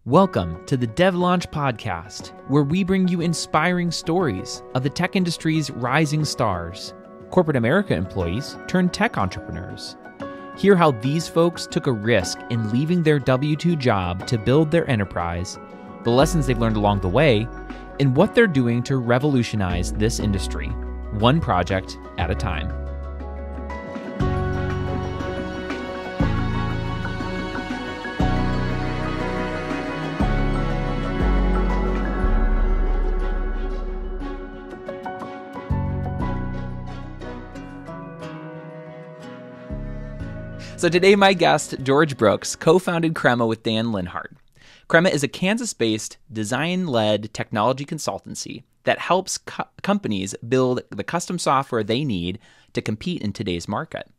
Welcome to the Dev Launch Podcast, where we bring you inspiring stories of the tech industry's rising stars, corporate America employees turned tech entrepreneurs. Hear how these folks took a risk in leaving their W-2 job to build their enterprise, the lessons they've learned along the way, and what they're doing to revolutionize this industry, one project at a time. So today, my guest, George Brooks, co-founded Crema with Dan Linhart. Crema is a Kansas-based, design-led technology consultancy that helps companies build the custom software they need to compete in today's market.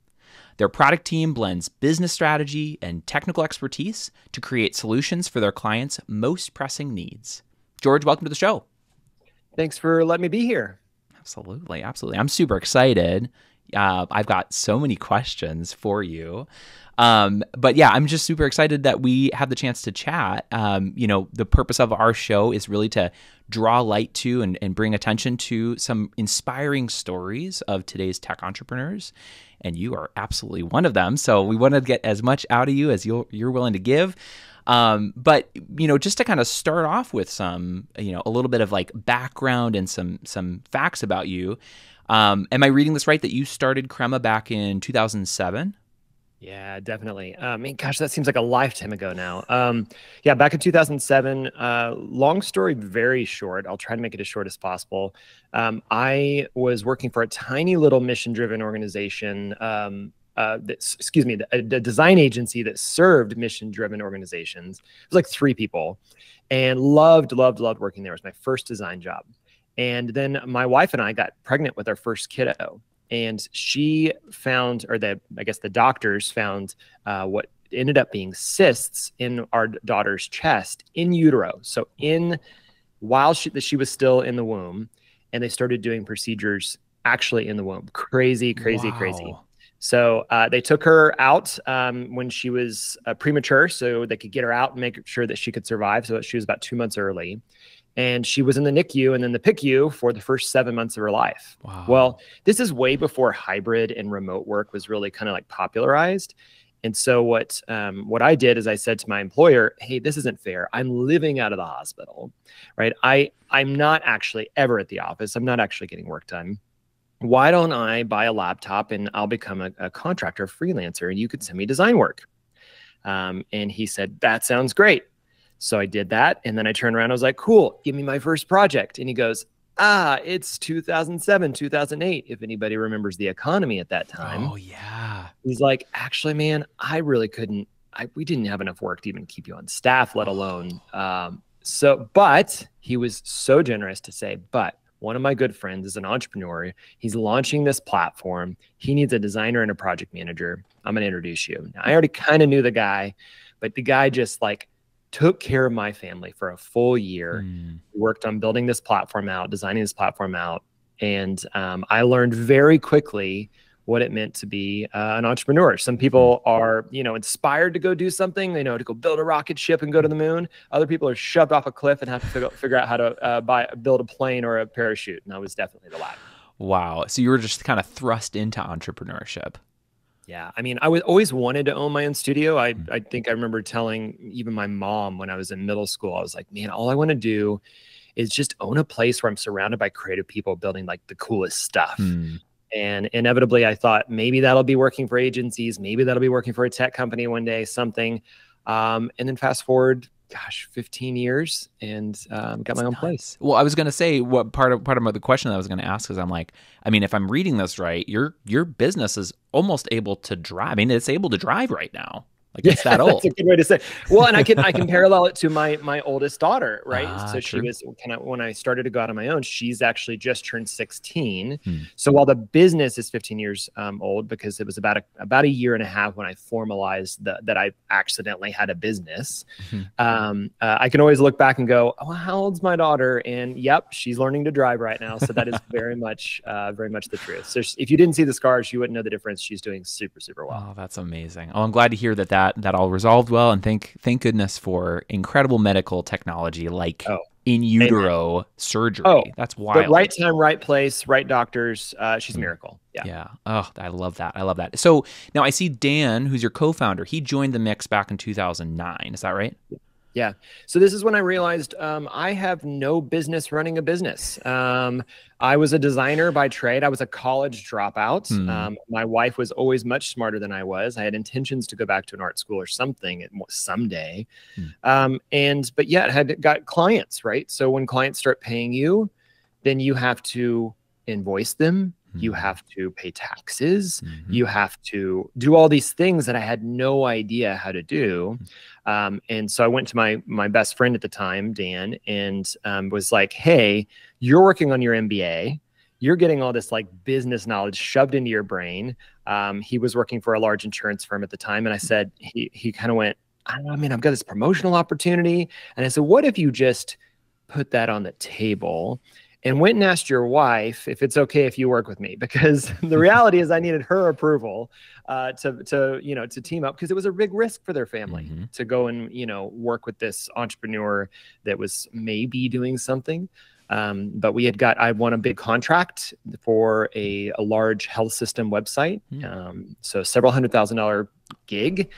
Their product team blends business strategy and technical expertise to create solutions for their clients' most pressing needs. George, welcome to the show. Thanks for letting me be here. Absolutely. I'm super excited. I've got so many questions for you. But yeah, I'm just super excited that we have the chance to chat. The purpose of our show is really to draw light to and bring attention to some inspiring stories of today's tech entrepreneurs. And you are absolutely one of them. So we want to get as much out of you as you're willing to give. But just to kind of start off with some, a little bit of like background and some facts about you. Am I reading this right that you started Crema back in 2007? Yeah, definitely. Gosh, that seems like a lifetime ago now. Back in 2007, long story, very short. I'll try to make it as short as possible. I was working for a tiny little mission-driven organization, a design agency that served mission-driven organizations. It was like 3 people, and loved working there. It was my first design job. And then my wife and I got pregnant with our first kiddo, and she found, the doctors found what ended up being cysts in our daughter's chest in utero. So while she was still in the womb, and they started doing procedures actually in the womb. Crazy. So they took her out when she was premature, so they could get her out and make sure that she could survive. So she was about 2 months early. And she was in the NICU and then the PICU for the first 7 months of her life. Wow. Well, this is way before hybrid and remote work was really kind of like popularized. And so what I did is I said to my employer, hey, this isn't fair. I'm living out of the hospital, right? I'm not actually ever at the office. I'm not actually getting work done. Why don't I buy a laptop and I'll become a contractor, a freelancer, and you could send me design work? And he said, that sounds great. So I did that. And then I turned around. I was like, cool, give me my first project. And he goes, it's 2007, 2008. If anybody remembers the economy at that time. Oh, yeah. He's like, actually, man, I really couldn't. We didn't have enough work to even keep you on staff, let alone. But he was so generous to say, but one of my good friends is an entrepreneur. He's launching this platform. He needs a designer and a project manager. I'm going to introduce you. Now, I already kind of knew the guy, but the guy just took care of my family for a full year. Worked on building this platform out, designing this platform out. And I learned very quickly what it meant to be an entrepreneur. Some people are, inspired to go do something, to go build a rocket ship and go to the moon. Other people are shoved off a cliff and have to figure out how to build a plane or a parachute. And I was definitely the latter. Wow. So you were just kind of thrust into entrepreneurship. Yeah. I always wanted to own my own studio. I think I remember telling even my mom when I was in middle school, I was like, man, all I want to do is just own a place where I'm surrounded by creative people building the coolest stuff. And inevitably I thought maybe that'll be working for agencies. Maybe that'll be working for a tech company one day, something. And then fast forward, 15 years and got my own place. Well, I was going to say what part of the question that I was going to ask is I'm like, if I'm reading this right, your business is almost able to drive. It's able to drive right now. It's that old. That's a good way to say. Well, and I can parallel it to my oldest daughter, right? So she was when I started to go out on my own, she's actually just turned 16. So while the business is 15 years old, because it was about a year and a half when I formalized that I accidentally had a business, I can always look back and go, oh, how old's my daughter? And yep, she's learning to drive right now. So that is very much the truth. So if you didn't see the scars, you wouldn't know the difference. She's doing super, super well. Oh, that's amazing. Oh, I'm glad to hear that that all resolved well, and thank goodness for incredible medical technology like Oh, in amen. utero Oh, surgery. That's the wild. right time, right place, right doctors. She's a Mm. miracle. Yeah. Yeah. Oh, I love that. I love that. So now I see Dan, who's your co-founder. He joined the mix back in 2009. Is that right? Yeah. So this is when I realized I have no business running a business. I was a designer by trade. I was a college dropout. Hmm. My wife was always much smarter than I was. I had intentions to go back to an art school or something someday. Hmm. But yeah, had got clients, right? So when clients start paying you, then you have to invoice them. You Hmm. have to pay taxes. Hmm. You have to do all these things that I had no idea how to do. And so I went to my best friend at the time, Dan, and was like, "Hey, you're working on your MBA. You're getting all this like business knowledge shoved into your brain." He was working for a large insurance firm at the time, and I said, he kind of went, "I don't know, I mean, I've got this promotional opportunity," and I said, "What if you just put that on the table?" And went and asked your wife if it's okay if you work with me, because the reality is I needed her approval to team up, because it was a big risk for their family Hmm. to go and work with this entrepreneur that was maybe doing something. But I won a big contract for a large health system website, so several $100,000 gig,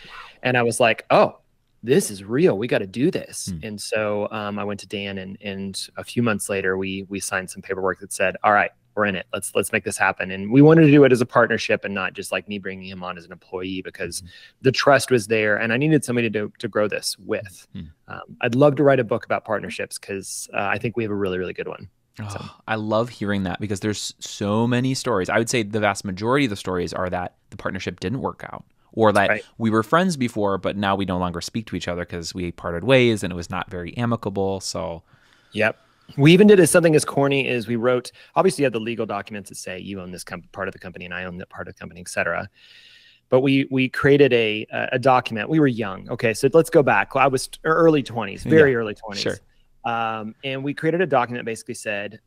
and I was like, oh, this is real. We got to do this. And so I went to Dan, and a few months later, we signed some paperwork that said, all right, we're in it. Let's make this happen. And we wanted to do it as a partnership and not just like me bringing him on as an employee, because the trust was there and I needed somebody to grow this with. I'd love to write a book about partnerships, because I think we have a really, really good one. So. Oh, I love hearing that, because there's so many stories. I would say the vast majority of the stories are that the partnership didn't work out, or that we were friends before, but now we no longer speak to each other because we parted ways and it was not very amicable. So, yep. We even did something as corny as we wrote, obviously you have the legal documents that say you own this part of the company and I own that part of the company, et cetera. But we created a document. We were young. Okay, so let's go back. I was early 20s, very early 20s. Sure. And we created a document that basically said,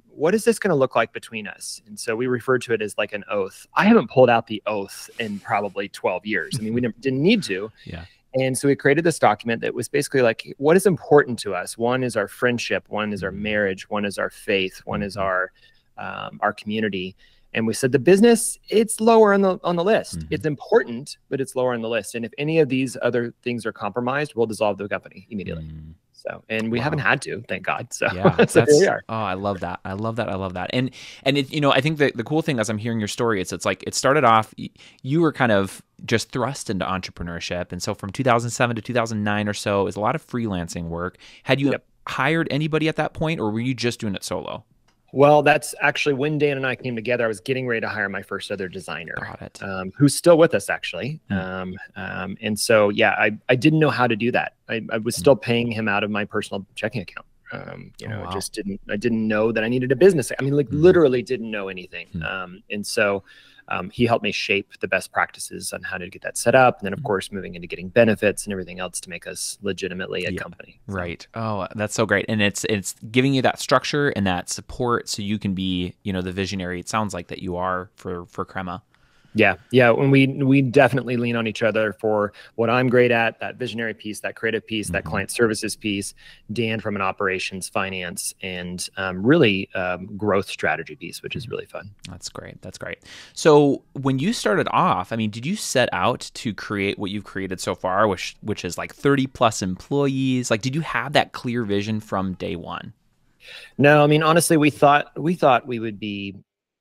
what is this going to look like between us? And so we referred to it as like an oath. I haven't pulled out the oath in probably 12 years. I mean, we didn't need to. Yeah. And so we created this document that was basically like, what is important to us? One is our friendship. One is our marriage. One is our faith. One is our community. And we said the business, it's lower on the list. It's important, but it's lower on the list. And if any of these other things are compromised, we'll dissolve the company immediately. So, and we haven't had to, thank God. So, yeah, so here we are. Oh, I love that. I love that. I love that. And it, I think that the cool thing as I'm hearing your story, it's like, it started off, you were kind of just thrust into entrepreneurship. And so from 2007 to 2009 or so is a lot of freelancing work. Had you hired anybody at that point, or were you just doing it solo? Well, that's actually when Dan and I came together. I was getting ready to hire my first other designer, who's still with us, actually. And so, yeah, I didn't know how to do that. I was still paying him out of my personal checking account. I didn't know that I needed a business. I mean, like literally didn't know anything. And so he helped me shape the best practices on how to get that set up. And then, of course, moving into getting benefits and everything else to make us legitimately a company. So. Right. Oh, that's so great. And it's giving you that structure and that support so you can be, the visionary. It sounds like that you are for Crema. Yeah. Yeah. When we definitely lean on each other for what I'm great at, that visionary piece, that creative piece, that client services piece, Dan from an operations, finance, and really growth strategy piece, which is really fun. That's great. That's great. So when you started off, I mean, did you set out to create what you've created so far, which is like 30 plus employees? Like, did you have that clear vision from day one? No, I mean, honestly, we thought we would be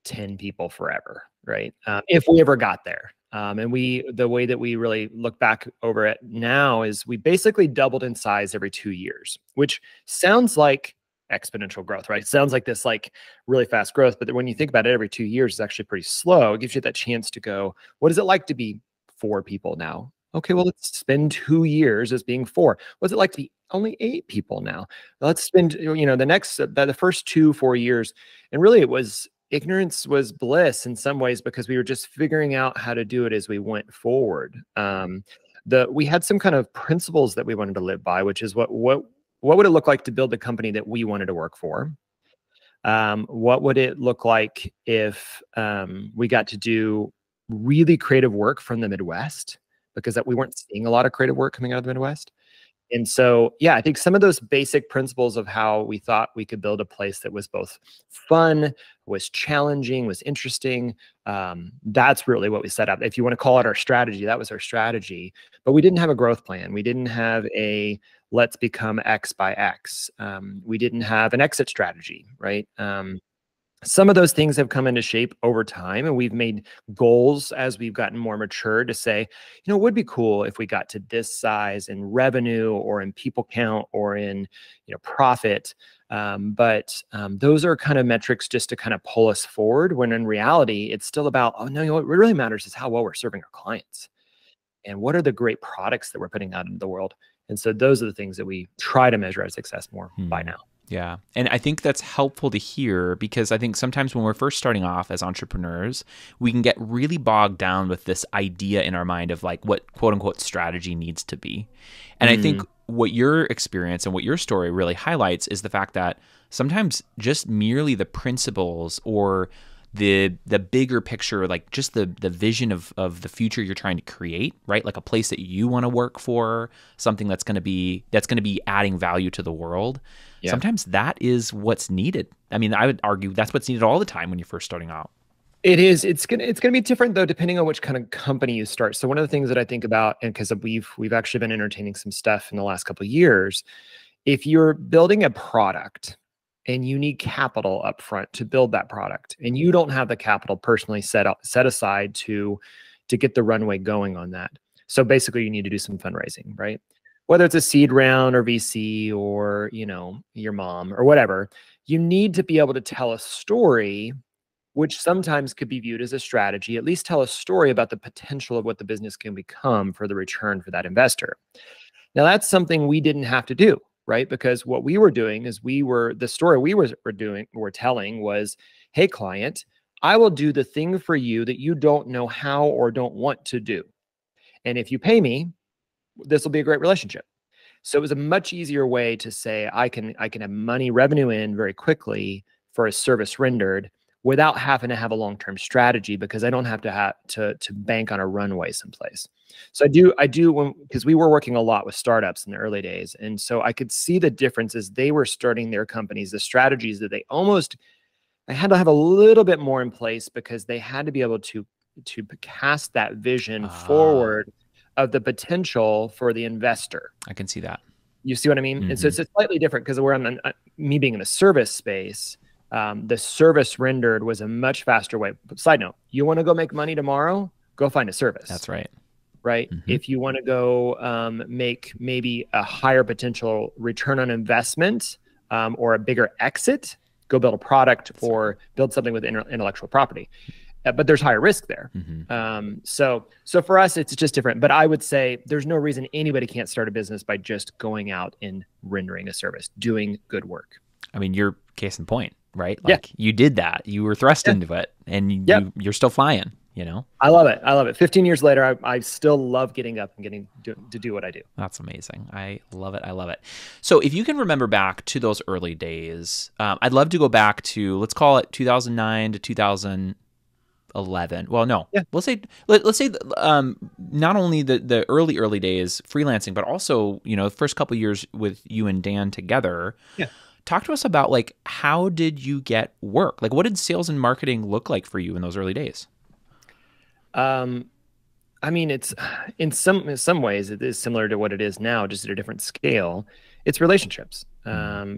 10 people forever. Right. If we ever got there. And the way that we really look back over it now is we basically doubled in size every 2 years, which sounds like exponential growth, right? It sounds like this like really fast growth, but when you think about it, every 2 years is actually pretty slow. It gives you that chance to go, what is it like to be 4 people now? Okay, well, let's spend 2 years as being 4. What's it like to be only 8 people now? Let's spend, the first 2-4 years. And really ignorance was bliss in some ways, because we were just figuring out how to do it as we went forward. We had some kind of principles that we wanted to live by, which is what would it look like to build the company that we wanted to work for? What would it look like if we got to do really creative work from the Midwest? because we weren't seeing a lot of creative work coming out of the Midwest. And so, yeah, I think some of those basic principles of how we thought we could build a place that was both fun, was challenging, was interesting. That's really what we set up. If you want to call it our strategy, that was our strategy. But we didn't have a growth plan. We didn't have a let's become X by X. We didn't have an exit strategy, right? Some of those things have come into shape over time, and we've made goals as we've gotten more mature to say, you know, it would be cool if we got to this size in revenue or in people count or in, you know, profit. But those are kind of metrics just to kind of pull us forward, when in reality, it's still about, oh, no, you know, what really matters is how well we're serving our clients and what are the great products that we're putting out into the world. And so those are the things that we try to measure our success more by now. Yeah. And I think that's helpful to hear, because I think sometimes when we're first starting off as entrepreneurs, we can get really bogged down with this idea in our mind of like what quote unquote strategy needs to be. And I think what your experience and what your story really highlights is the fact that sometimes just merely the principles or the bigger picture, like just the vision of the future you're trying to create, right? Like a place that you want to work for, something that's going to be adding value to the world. Yeah. Sometimes that is what's needed. I mean, I would argue that's what's needed all the time when you're first starting out. It is. It's gonna be different though, depending on which kind of company you start. So one of the things that I think about, and because we've actually been entertaining some stuff in the last couple of years, if you're building a product and you need capital up front to build that product, and you don't have the capital personally set aside to get the runway going on that. So basically you need to do some fundraising, right? Whether it's a seed round or VC or, you know, your mom or whatever, you need to be able to tell a story, which sometimes could be viewed as a strategy, at least tell a story about the potential of what the business can become for the return for that investor. Now that's something we didn't have to do, right? Because what we were doing is the story we were telling was, hey client, I will do the thing for you that you don't know how or don't want to do. And if you pay me, this will be a great relationship. So it was a much easier way to say, I can have money revenue in very quickly for a service rendered without having to have a long-term strategy, because I don't have to bank on a runway someplace. So I do because we were working a lot with startups in the early days. And so I could see the differences. They were starting their companies, the strategies that I had to have a little bit more in place, because they had to be able to cast that vision forward of the potential for the investor. I can see that. You see what I mean? And so it's slightly different, because we're on me being in the service space. The service rendered was a much faster way. But side note, you want to go make money tomorrow? Go find a service. That's right. Right. If you want to go make maybe a higher potential return on investment or a bigger exit, go build a product or build something with intellectual property. But there's higher risk there. So for us, it's just different. But I would say there's no reason anybody can't start a business by just going out and rendering a service, doing good work. I mean, you're case in point, right? Like you did that. You were thrust into it, and you're still flying, you know? I love it. I love it. 15 years later, I still love getting up and to do what I do. That's amazing. I love it. I love it. So if you can remember back to those early days, I'd love to go back to, let's call it 2009 to 2011. Well, no, let's say not only the early days freelancing, but also, you know, the first couple of years with you and Dan together. Yeah. Talk to us about, like, how did you get work? Like, what did sales and marketing look like for you in those early days? I mean, it's in some ways it is similar to what it is now, just at a different scale. It's relationships.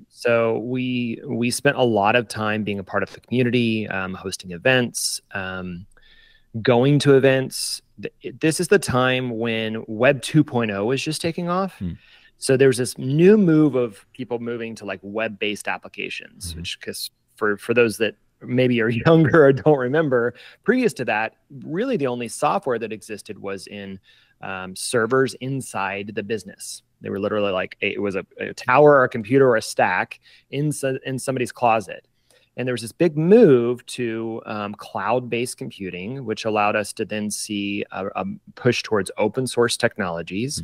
So we spent a lot of time being a part of the community, hosting events, going to events. This is the time when Web 2.0 was just taking off. So there's this new move of people moving to like web-based applications, which, because for those that maybe are younger or don't remember, previous to that, really the only software that existed was in servers inside the business. They were literally like, it was a tower or a computer or a stack in somebody's closet. And there was this big move to cloud-based computing, which allowed us to then see a push towards open source technologies.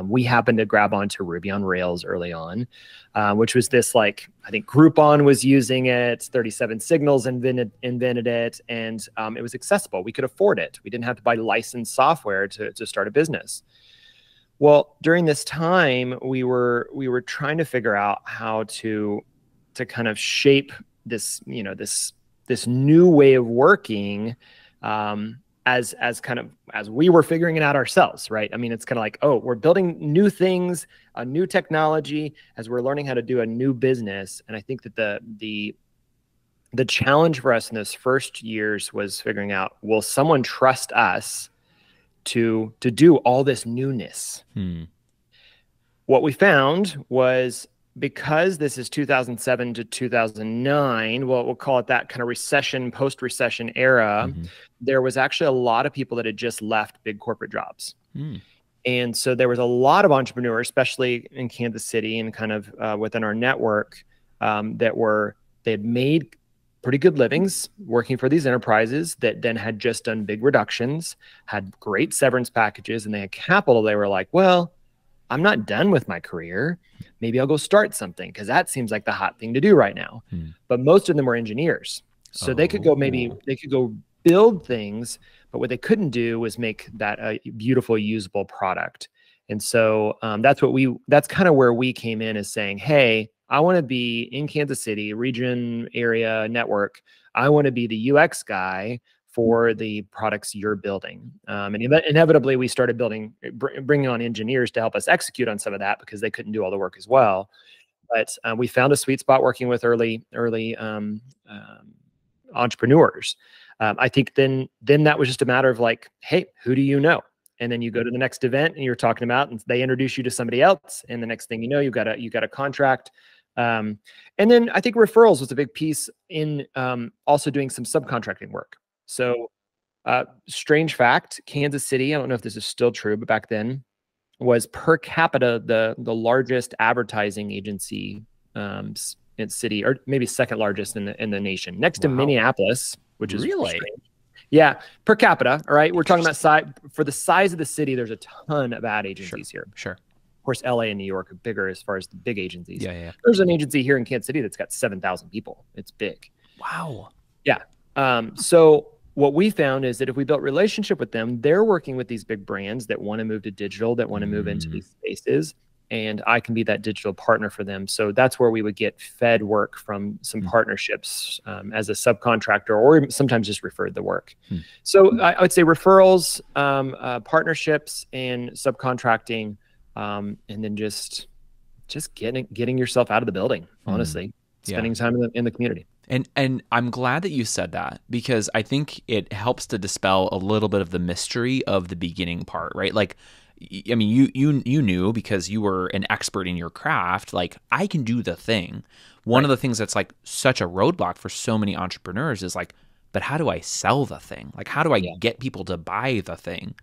We happened to grab onto Ruby on Rails early on, which was this like, I think Groupon was using it, 37 Signals invented it, and it was accessible. We could afford it. We didn't have to buy licensed software to start a business. Well, during this time, we were trying to figure out how to kind of shape this, this new way of working, as we were figuring it out ourselves, right? I mean, it's kind of like, oh, we're building new things, a new technology as we're learning how to do a new business. And I think that the challenge for us in those first years was figuring out, will someone trust us to do all this newness? What we found was, because this is 2007 to 2009, well, we'll call it that kind of recession, post-recession era, there was actually a lot of people that had just left big corporate jobs. And so there was a lot of entrepreneurs, especially in Kansas City and kind of within our network, they had made pretty good livings working for these enterprises that then had just done big reductions, had great severance packages, and they had capital. They were like, well, I'm not done with my career. Maybe I'll go start something, because that seems like the hot thing to do right now. But most of them were engineers. So they could go, they could go build things, but what they couldn't do was make that a beautiful, usable product. And so that's kind of where we came in, as saying, hey, I want to be in Kansas City, region, area, network. I want to be the UX guy for the products you're building. And inevitably, we started bringing on engineers to help us execute on some of that, because they couldn't do all the work as well. But we found a sweet spot working with early entrepreneurs. I think then that was just a matter of like, hey, who do you know? And then you go to the next event and you're talking about, and they introduce you to somebody else. And the next thing you know, you got a contract. And then I think referrals was a big piece in also doing some subcontracting work. So strange fact, Kansas City, I don't know if this is still true, but back then was per capita the largest advertising agency in city, or maybe second largest in the nation, next to Minneapolis, which is really strange. Yeah, per capita. All right, we're talking about for the size of the city. There's a ton of ad agencies here. Sure. Of course, LA and New York are bigger as far as the big agencies. Yeah. There's an agency here in Kansas City that's got 7,000 people. It's big. Wow. Yeah. So what we found is that if we built relationship with them, they're working with these big brands that want to move to digital, that want to move into these spaces, and I can be that digital partner for them. So that's where we would get fed work from some partnerships as a subcontractor, or sometimes just referred the work. So I would say referrals, partnerships, and subcontracting, and then just getting yourself out of the building, honestly, spending time in the community. And I'm glad that you said that, because I think it helps to dispel a little bit of the mystery of the beginning part, right? Like, I mean, you knew, because you were an expert in your craft, like, I can do the thing. One of the things that's like such a roadblock for so many entrepreneurs is like, but how do I sell the thing? Like, how do I get people to buy the thing?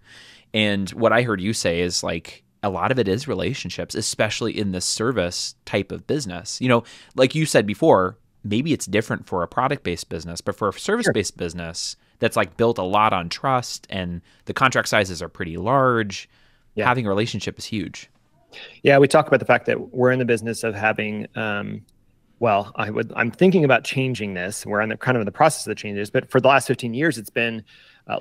And what I heard you say is like, a lot of it is relationships, especially in this service type of business. You know, like you said before, maybe it's different for a product-based business, but for a service-based business that's like built a lot on trust and the contract sizes are pretty large, having a relationship is huge. Yeah, we talk about the fact that we're in the business of having, I'm thinking about changing this. We're in the process of the changes, but for the last 15 years, it's been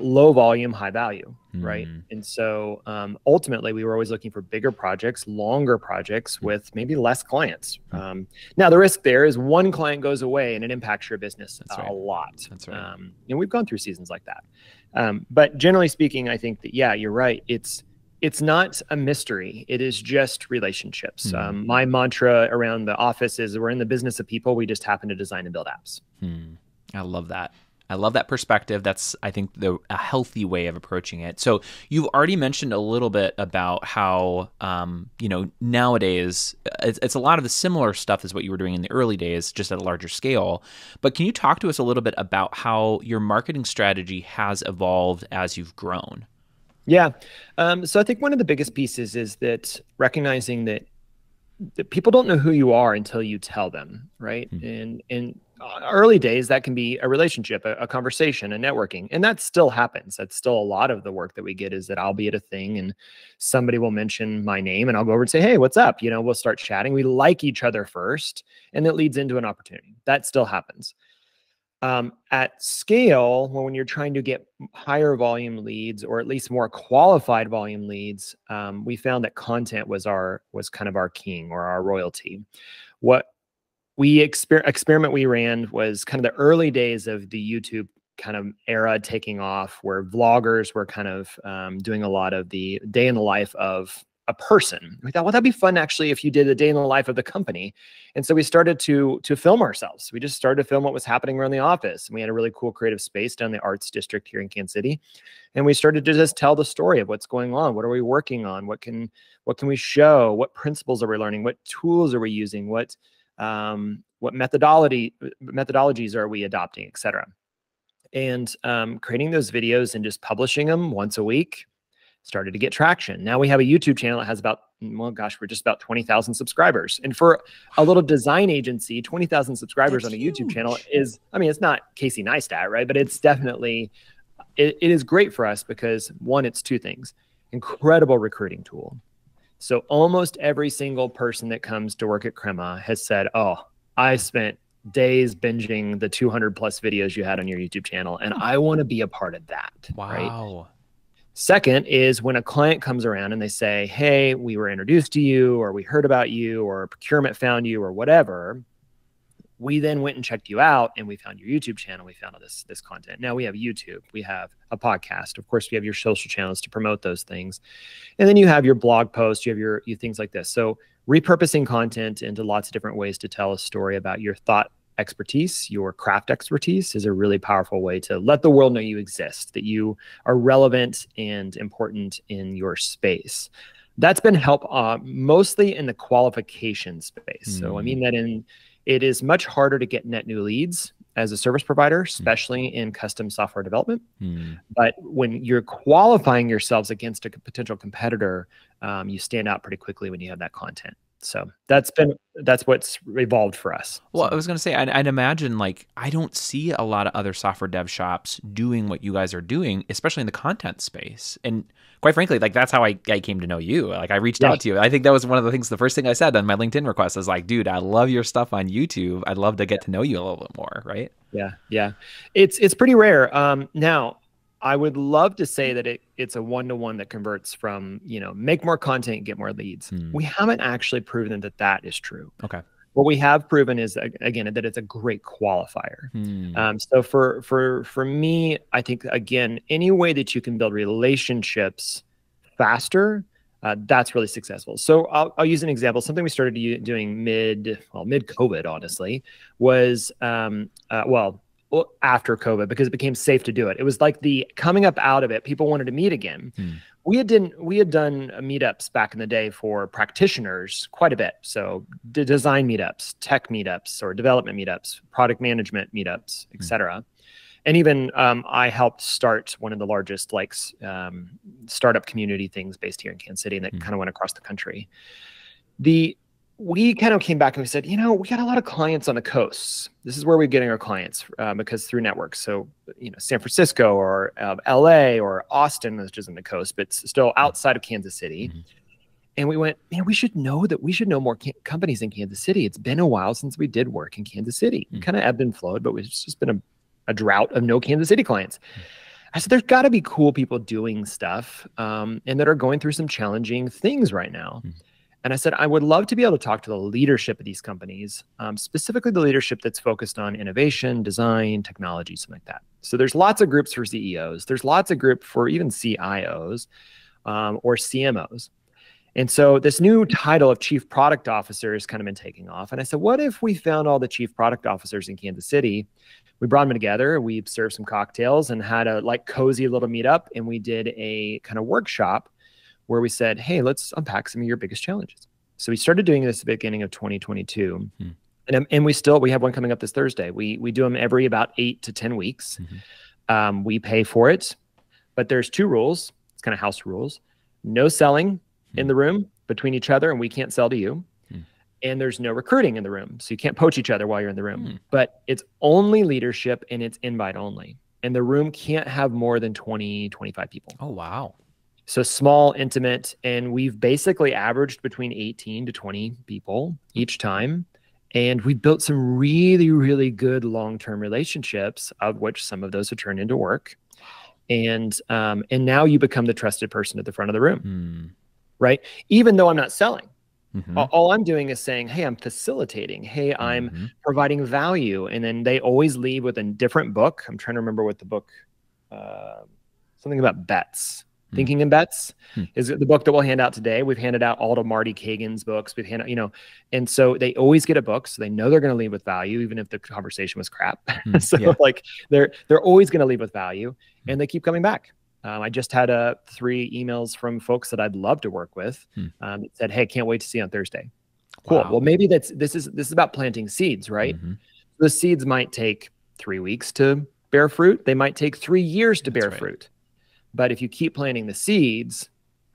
low volume, high value, right? And so ultimately, we were always looking for bigger projects, longer projects with maybe less clients. Now, the risk there is one client goes away and it impacts your business a lot. That's right. And we've gone through seasons like that. But generally speaking, I think that, you're right. It's not a mystery. It is just relationships. My mantra around the office is, we're in the business of people. We just happen to design and build apps. I love that. I love that perspective. That's, I think, a healthy way of approaching it. So you've already mentioned a little bit about how, nowadays it's a lot of the similar stuff as what you were doing in the early days, just at a larger scale. But can you talk to us a little bit about how your marketing strategy has evolved as you've grown? Yeah. So I think one of the biggest pieces is that recognizing that people don't know who you are until you tell them, right? And early days, that can be a relationship, a conversation, a networking, and that still happens. That's still a lot of the work that we get, is that I'll be at a thing and somebody will mention my name and I'll go over and say, hey, what's up? You know, we'll start chatting. We like each other first, and it leads into an opportunity. That still happens. At scale, when you're trying to get higher volume leads, or at least more qualified volume leads, we found that content was kind of our king, or our royalty. What experiment we ran was kind of the early days of the YouTube kind of era taking off, where vloggers were kind of doing a lot of the day in the life of a person. We thought, well, that'd be fun actually if you did a day in the life of the company. And so we started to film ourselves. We just started to film what was happening around the office. And we had a really cool creative space down the arts district here in Kansas City. And we started to just tell the story of what's going on. What are we working on? What can we show? What principles are we learning? What tools are we using? What methodologies are we adopting, et cetera. And creating those videos and just publishing them once a week started to get traction. Now we have a YouTube channel that has about, well, gosh, we're just about 20,000 subscribers. And for a little design agency, 20,000 subscribers on a YouTube channel is, I mean, it's not Casey Neistat, right? But it's definitely, it is great for us because, one, it's two things: incredible recruiting tool. So almost every single person that comes to work at Crema has said, oh, I spent days binging the 200 plus videos you had on your YouTube channel, and I want to be a part of that. Wow. Right? Second is when a client comes around and they say, hey, we were introduced to you, or we heard about you, or procurement found you, or whatever. We then went and checked you out, and we found your YouTube channel. We found all this content. Now we have YouTube, we have a podcast. Of course, we have your social channels to promote those things. And then you have your blog posts, you have your things like this. So repurposing content into lots of different ways to tell a story about your thought expertise, your craft expertise, is a really powerful way to let the world know you exist, that you are relevant and important in your space. That's been helped mostly in the qualification space. So I mean that it is much harder to get net new leads as a service provider, especially in custom software development. But when you're qualifying yourselves against a potential competitor, you stand out pretty quickly when you have that content. So that's what's evolved for us. Well, I was going to say, I'd imagine, like, I don't see a lot of other software dev shops doing what you guys are doing, especially in the content space. And quite frankly, like, that's how I came to know you. Like, I reached out to you. I think that was one of the things, the first thing I said on my LinkedIn request was like, dude, I love your stuff on YouTube. I'd love to get to know you a little bit more. Right. Yeah. Yeah. It's pretty rare. Now, I would love to say that it's a one-to-one that converts from, make more content, get more leads. We haven't actually proven that is true. Okay. What we have proven is, again, that it's a great qualifier. So for me, I think, again, any way that you can build relationships faster, that's really successful. So I'll use an example. Something we started doing mid-COVID, honestly, was, after COVID, because it became safe to do it. It was like the coming up out of it, people wanted to meet again. We had done meetups back in the day for practitioners quite a bit. So design meetups, tech meetups, or development meetups, product management meetups, et cetera. And even I helped start one of the largest startup community things based here in Kansas City, and that kind of went across the country. We kind of came back and we said, we got a lot of clients on the coasts. This is where we're getting our clients because through networks. So, San Francisco or LA or Austin, which isn't the coast, but it's still outside of Kansas City. And we went, man, we should know more companies in Kansas City. It's been a while since we did work in Kansas City. Kind of ebbed and flowed, but it's just been a drought of no Kansas City clients. I said, there's got to be cool people doing stuff and that are going through some challenging things right now. And I said, I would love to be able to talk to the leadership of these companies, specifically the leadership that's focused on innovation, design, technology, something like that. So there's lots of groups for CEOs. There's lots of groups for even CIOs or CMOs. And so this new title of Chief Product Officer has kind of been taking off. And I said, what if we found all the Chief Product Officers in Kansas City? We brought them together. We served some cocktails and had a cozy little meetup. And we did a kind of workshop where we said, hey, let's unpack some of your biggest challenges. So we started doing this at the beginning of 2022. And we have one coming up this Thursday. We do them every about 8 to 10 weeks. We pay for it, but there's 2 rules. It's kind of house rules. No selling in the room between each other, and we can't sell to you. and there's no recruiting in the room. So you can't poach each other while you're in the room, but it's only leadership and it's invite only. And the room can't have more than 20, 25 people. Oh, wow. So small, intimate, and we've basically averaged between 18 to 20 people each time. And we've built some really, really good long-term relationships, of which some of those have turned into work. And now you become the trusted person at the front of the room, right? Even though I'm not selling. All I'm doing is saying, hey, I'm facilitating. Hey, I'm providing value. And then they always leave with a different book. I'm trying to remember what the book, something about bets. Thinking in Bets is the book that we'll hand out today. We've handed out all of Marty Kagan's books. We've handed, and so they always get a book. So they know they're going to leave with value, even if the conversation was crap. So like they're always going to leave with value, and they keep coming back. I just had 3 emails from folks that I'd love to work with that said, hey, can't wait to see you on Thursday. Cool. Wow. Well, maybe this is about planting seeds, right? The seeds might take 3 weeks to bear fruit. They might take 3 years to bear fruit. But if you keep planting the seeds,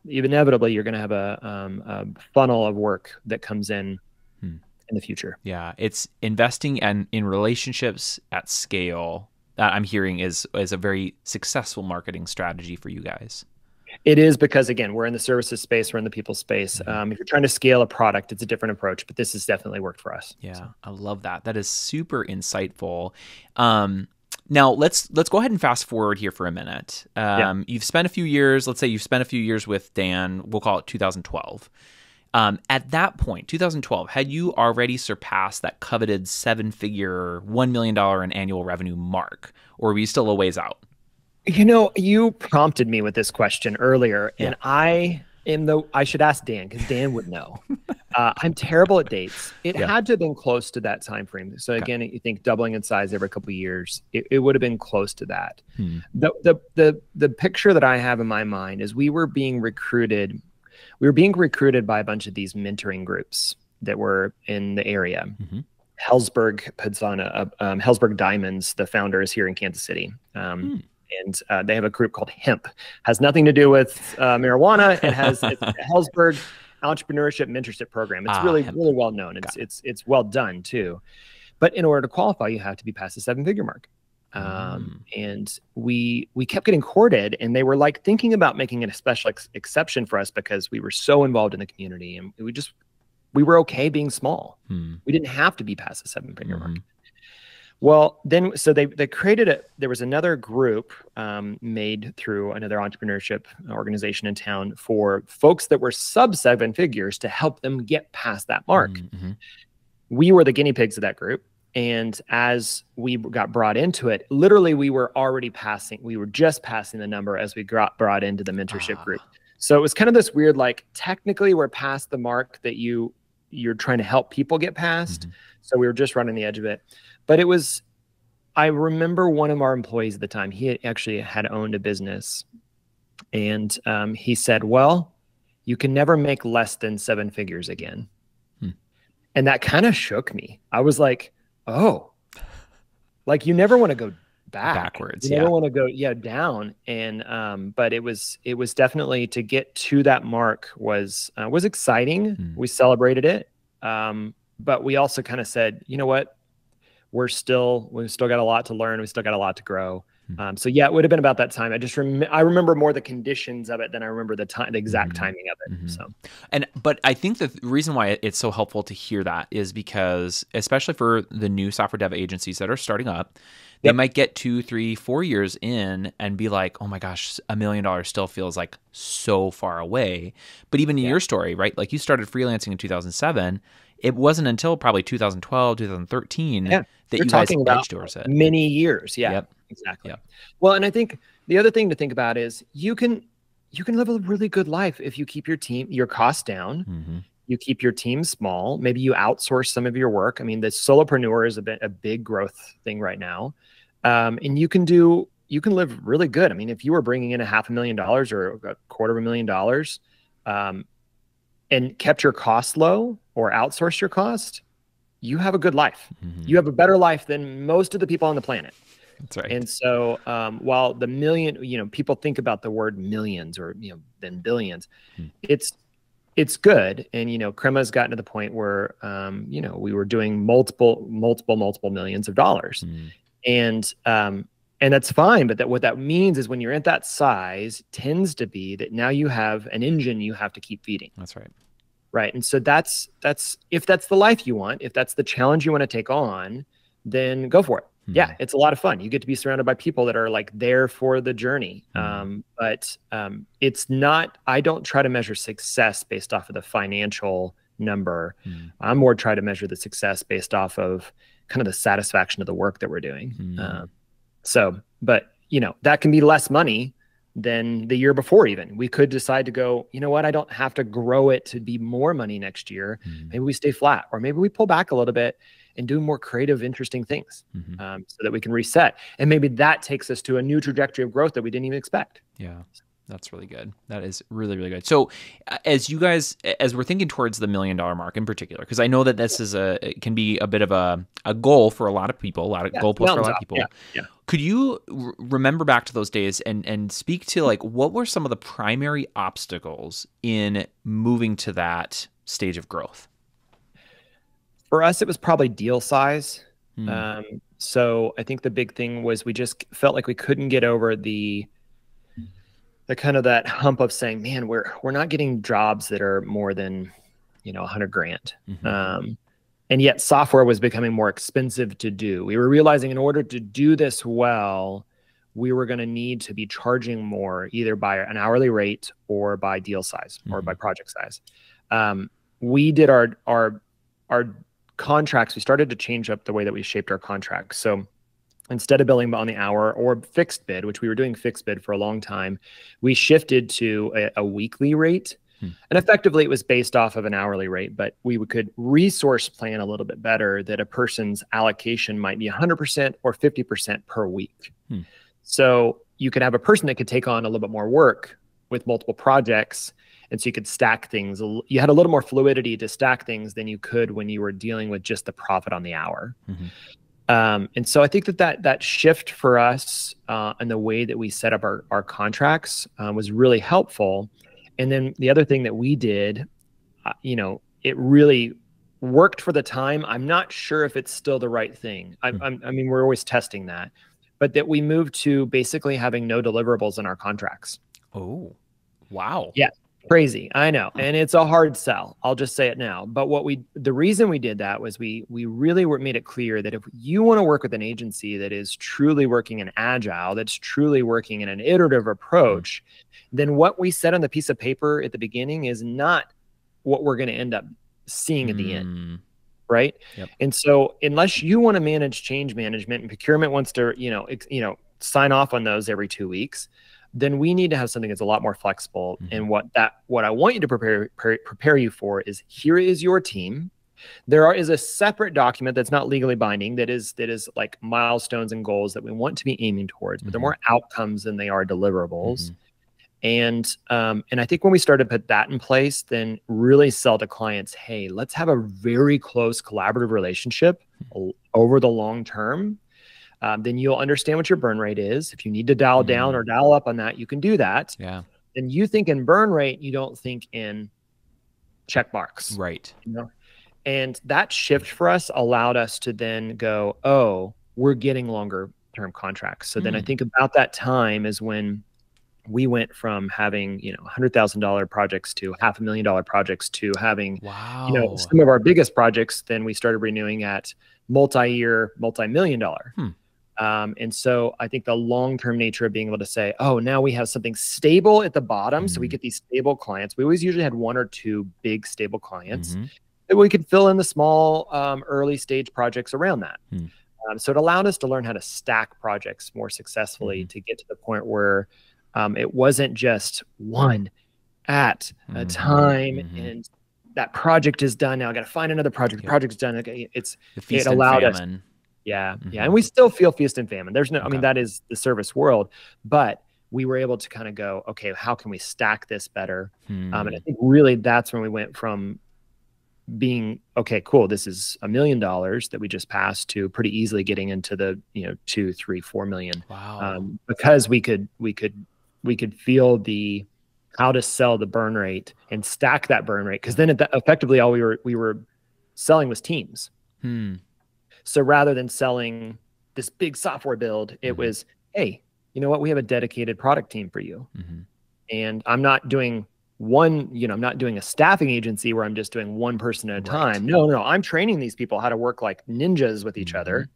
inevitably you're going to have a funnel of work that comes in the future. Yeah, it's investing in relationships at scale that I'm hearing is a very successful marketing strategy for you guys. It is, because again, we're in the services space, we're in the people space. If you're trying to scale a product, it's a different approach, but this has definitely worked for us. Yeah, so. I love that. That is super insightful. Now let's go ahead and fast forward here for a minute. You've spent a few years, let's say you've spent a few years with Dan, we'll call it 2012. At that point, 2012, had you already surpassed that coveted 7-figure, $1 million in annual revenue mark, or were you still a ways out? You prompted me with this question earlier, and I should ask Dan, because Dan would know. I'm terrible at dates. It had to have been close to that time frame. So again, you think doubling in size every couple of years, it would have been close to that. The picture that I have in my mind is we were being recruited by a bunch of these mentoring groups that were in the area. Hellsberg puts on Hellsberg Diamonds. The founder is here in Kansas City. And they have a group called Hemp. Has nothing to do with marijuana. It's a Hellsberg Entrepreneurship Mentorship Program. It's really well known. It's well done too. But in order to qualify, you have to be past the 7-figure mark. And we kept getting courted, and they were like thinking about making it a special exception for us because we were so involved in the community, and we were okay being small. We didn't have to be past the 7-figure mark. Well, then, so they created there was another group made through another entrepreneurship organization in town for folks that were sub 7 figures to help them get past that mark. We were the guinea pigs of that group. And as we got brought into it, literally we were just passing the number as we got brought into the mentorship group. So it was kind of this weird, like, technically we're past the mark that you're trying to help people get past. So we were just running the edge of it. But I remember one of our employees at the time, he actually had owned a business. And he said, well, you can never make less than 7 figures again. And that kind of shook me. I was like, oh, like you never want to go backwards. You never want to go down. And but it was definitely, to get to that mark was exciting. We celebrated it. But we also kind of said, you know what? We've still got a lot to learn. We still got a lot to grow. So yeah, it would have been about that time. I remember more the conditions of it than I remember the exact timing of it. So, but I think the reason why it's so helpful to hear that is because, especially for the new software dev agencies that are starting up, they might get 2, 3, 4 years in and be like, oh my gosh, $1 million still feels like so far away. But even in your story, right? Like, you started freelancing in 2007. It wasn't until probably 2012, 2013 that you guys edged towards it. Many years. Yeah, exactly. Well, and I think the other thing to think about is you can live a really good life if you keep your costs down. You keep your team small. Maybe you outsource some of your work. I mean, the solopreneur is a big growth thing right now. And you can live really good. I mean, if you were bringing in $500,000 or $250,000, and kept your costs low or outsourced your cost, you have a good life. You have a better life than most of the people on the planet. That's right. And so while people think about the word millions or then billions, it's good. And, Crema's gotten to the point where, we were doing multiple millions of dollars. Mm. And that's fine. But what that means is when you're at that size, tends to be that now you have an engine you have to keep feeding. That's right. Right. And so that's if that's the life you want, if that's the challenge you want to take on, then go for it. Yeah, it's a lot of fun. You get to be surrounded by people that are like there for the journey. But it's not, I don't try to measure success based off of the financial number. I'm more try to measure the success based off of kind of the satisfaction of the work that we're doing. But that can be less money than the year before. Even we could decide to go, you know what, I don't have to grow it to be more money next year. Maybe we stay flat, or maybe we pull back a little bit and do more creative, interesting things, so that we can reset. And maybe that takes us to a new trajectory of growth that we didn't even expect. Yeah, that's really good. That is really, really good. So as we're thinking towards the $1 million mark in particular, because I know that this it can be a bit of a goal for a lot of people, goalposts for a lot of people. Yeah. Could you remember back to those days and speak to like, what were some of the primary obstacles in moving to that stage of growth? For us, it was probably deal size. So I think the big thing was we just felt like we couldn't get over the kind of that hump of saying, man, we're not getting jobs that are more than, $100,000. And yet software was becoming more expensive to do. We were realizing in order to do this well, we were going to need to be charging more, either by an hourly rate or by deal size or by project size. We did our contracts. We started to change up the way that we shaped our contracts. So instead of billing on the hour or fixed bid, which we were doing fixed bid for a long time, we shifted to a weekly rate. And effectively, it was based off of an hourly rate, but we could resource plan a little bit better that a person's allocation might be 100% or 50% per week. So you could have a person that could take on a little bit more work with multiple projects. And so you could stack things. You had a little more fluidity to stack things than you could when you were dealing with just the profit on the hour. And so I think that shift for us and the way that we set up our contracts was really helpful. And then the other thing that we did, it really worked for the time. I'm not sure if it's still the right thing. I mean, we're always testing that, but that we moved to basically having no deliverables in our contracts. Oh, wow. Yeah. Crazy. I know. And it's a hard sell. I'll just say it now. But the reason we did that was we really made it clear that if you want to work with an agency that is truly working in agile, that's truly working in an iterative approach, then what we said on the piece of paper at the beginning is not what we're going to end up seeing at the end. Right. Yep. And so unless you want to manage change management and procurement wants to, sign off on those every 2 weeks, then we need to have something that's a lot more flexible. And what I want you to prepare you for is, here is your team. There is a separate document that's not legally binding that is like milestones and goals that we want to be aiming towards, but they're more outcomes than they are deliverables. And I think when we started to put that in place, then really sell to clients, hey, let's have a very close collaborative relationship over the long term. Then you'll understand what your burn rate is. If you need to dial down or dial up on that, you can do that. Yeah. Then you think in burn rate, you don't think in check marks. Right. And that shift for us allowed us to then go, oh, we're getting longer term contracts. So then I think about that time is when we went from having, $100,000 projects to $500,000 projects to having, some of our biggest projects. Then we started renewing at multi-year, multi-million-dollar. And so I think the long-term nature of being able to say, oh, now we have something stable at the bottom. So we get these stable clients. We always usually had 1 or 2 big stable clients that we could fill in the small early stage projects around that. So it allowed us to learn how to stack projects more successfully to get to the point where it wasn't just one at a time and that project is done. Now I got to find another project. The project's done. Okay, it allowed us. Yeah. Yeah. And we still feel feast and famine. There's no, I mean, that is the service world, but we were able to kind of go, okay, how can we stack this better? And I think really that's when we went from being, okay, cool, this is $1 million that we just passed, to pretty easily getting into the, 2, 3, 4 million. Wow. Because we could feel the how to sell the burn rate and stack that burn rate. Because then effectively all we were selling was teams. So rather than selling this big software build, it was, hey, you know what? We have a dedicated product team for you. And I'm not doing I'm not doing a staffing agency where I'm just doing one person at a time. No, I'm training these people how to work like ninjas with each other.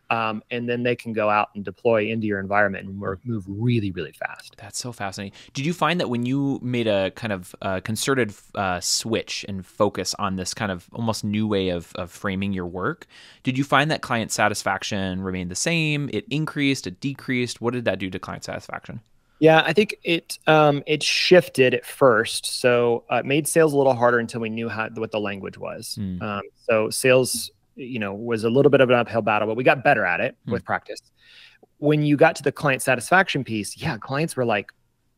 And then they can go out and deploy into your environment and move really, really fast. That's so fascinating. Did you find that when you made a kind of concerted switch and focus on this kind of almost new way of framing your work, did you find that client satisfaction remained the same? It increased, it decreased? What did that do to client satisfaction? Yeah, I think it shifted at first. So it made sales a little harder until we knew what the language was. So sales, was a little bit of an uphill battle, but we got better at it with practice. When you got to the client satisfaction piece, yeah, clients were like,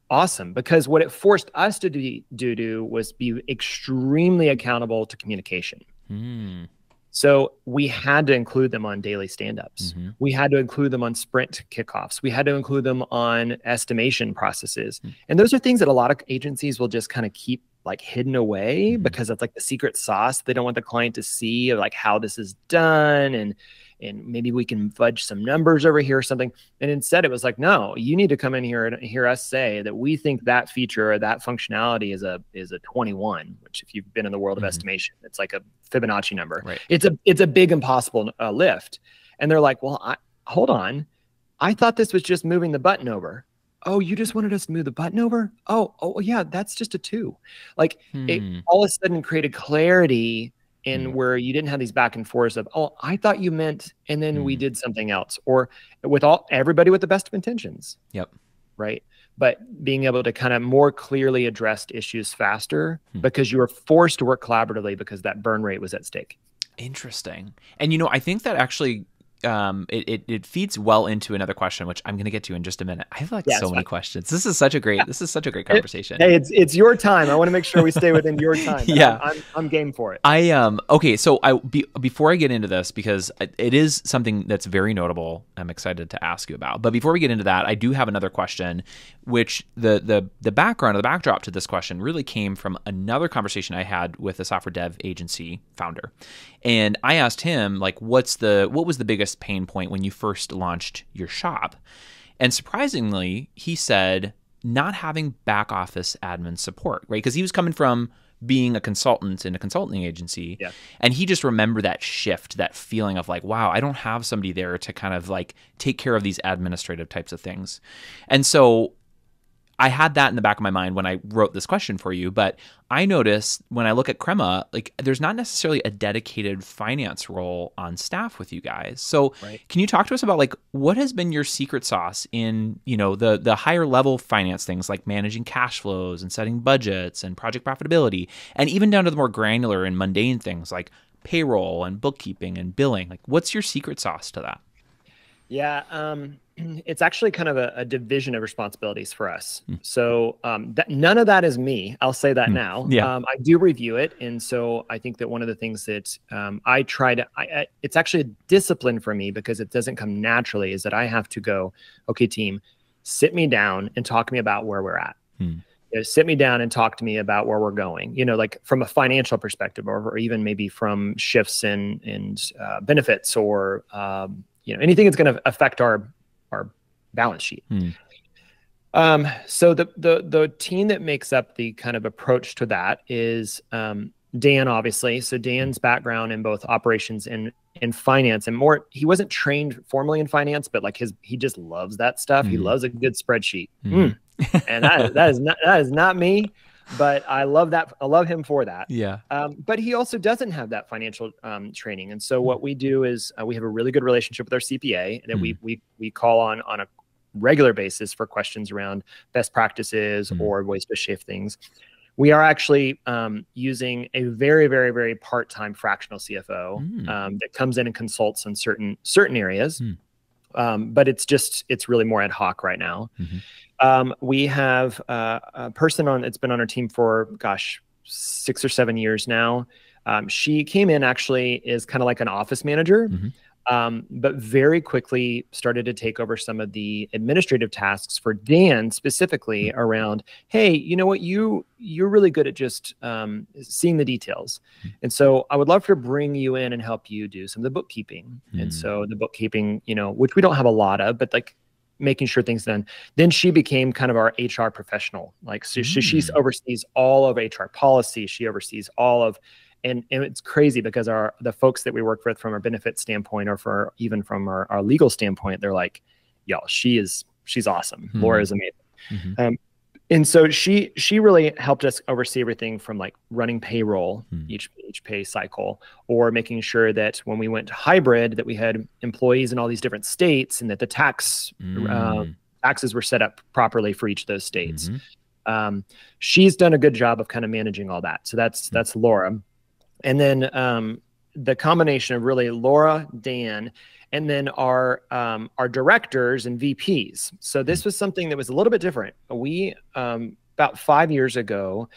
awesome, because what it forced us to do was be extremely accountable to communication. So we had to include them on daily stand-ups. We had to include them on sprint kickoffs. We had to include them on estimation processes. And those are things that a lot of agencies will just kind of keep like hidden away because it's like the secret sauce. They don't want the client to see like how this is done, and maybe we can fudge some numbers over here or something. And instead it was like, no, you need to come in here and hear us say that we think that feature or that functionality is a 21, which if you've been in the world of estimation, it's like a Fibonacci number. Right. It's a big impossible lift. And they're like, well, hold on. I thought this was just moving the button over. Oh, you just wanted us to move the button over? Oh yeah, that's just a 2. Like it all of a sudden created clarity in where you didn't have these back and forths of, oh, I thought you meant, and then we did something else, or with everybody with the best of intentions. Yep. Right. But being able to kind of more clearly address issues faster because you were forced to work collaboratively because that burn rate was at stake. Interesting. And, I think that actually it feeds well into another question, which I'm going to get to in just a minute. I have so many questions. This is such a great conversation. Hey, it's your time. I want to make sure we stay within your time. Yeah. I'm game for it. Okay. So before I get into this, because it is something that's very notable, I'm excited to ask you about. But before we get into that, I do have another question, which the background or the backdrop to this question really came from another conversation I had with a software dev agency founder. And I asked him, like, what was the biggest pain point when you first launched your shop? And surprisingly, he said not having back office admin support, right? Because he was coming from being a consultant in a consulting agency. Yeah. And he just remembered that shift, that feeling of like, wow, I don't have somebody there to kind of like take care of these administrative types of things. And so I had that in the back of my mind when I wrote this question for you, but I noticed when I look at Crema, like there's not necessarily a dedicated finance role on staff with you guys. So Can you talk to us about like what has been your secret sauce in, the higher level finance things like managing cash flows and setting budgets and project profitability, and even down to the more granular and mundane things like payroll and bookkeeping and billing? Like what's your secret sauce to that? Yeah. It's actually kind of a division of responsibilities for us. So none of that is me. I'll say that now. Yeah. I do review it. And so I think that one of the things that I try to, it's actually a discipline for me because it doesn't come naturally, is that I have to go, okay, team, sit me down and talk to me about where we're at. Sit me down and talk to me about where we're going, like from a financial perspective, or even maybe from shifts in benefits, or anything that's going to affect our balance sheet. So the team that makes up the kind of approach to that is Dan, obviously. So Dan's background in both operations and finance, and more, he wasn't trained formally in finance, but like he just loves that stuff. He loves a good spreadsheet. And that is not me. But I love that. I love him for that. Yeah. But he also doesn't have that financial training. And so what we do is we have a really good relationship with our CPA that we call on a regular basis for questions around best practices or ways to shift things. We are actually using a very, very, very part-time fractional CFO that comes in and consults on certain areas. But it's really more ad hoc right now. We have a person it's been on our team for, 6 or 7 years now. She came in actually is kind of like an office manager. But very quickly started to take over some of the administrative tasks for Dan specifically around, hey, you know what, you're really good at just seeing the details. And so I would love to bring you in and help you do some of the bookkeeping. And so the bookkeeping, you know, which we don't have a lot of, but like making sure things done. Then she became kind of our HR professional. Like so she oversees all of HR policy. She oversees all of, and it's crazy because the folks that we work with from our benefit standpoint, or even from our legal standpoint, they're like, y'all, she's awesome. Laura is amazing. And so she really helped us oversee everything from like running payroll, each pay cycle, or making sure that when we went to hybrid, that we had employees in all these different states, and that the taxes were set up properly for each of those states. She's done a good job of kind of managing all that. So that's Laura. And then the combination of really Laura, Dan, and then our directors and VPs. So this was something that was a little bit different. We, about 5 years ago,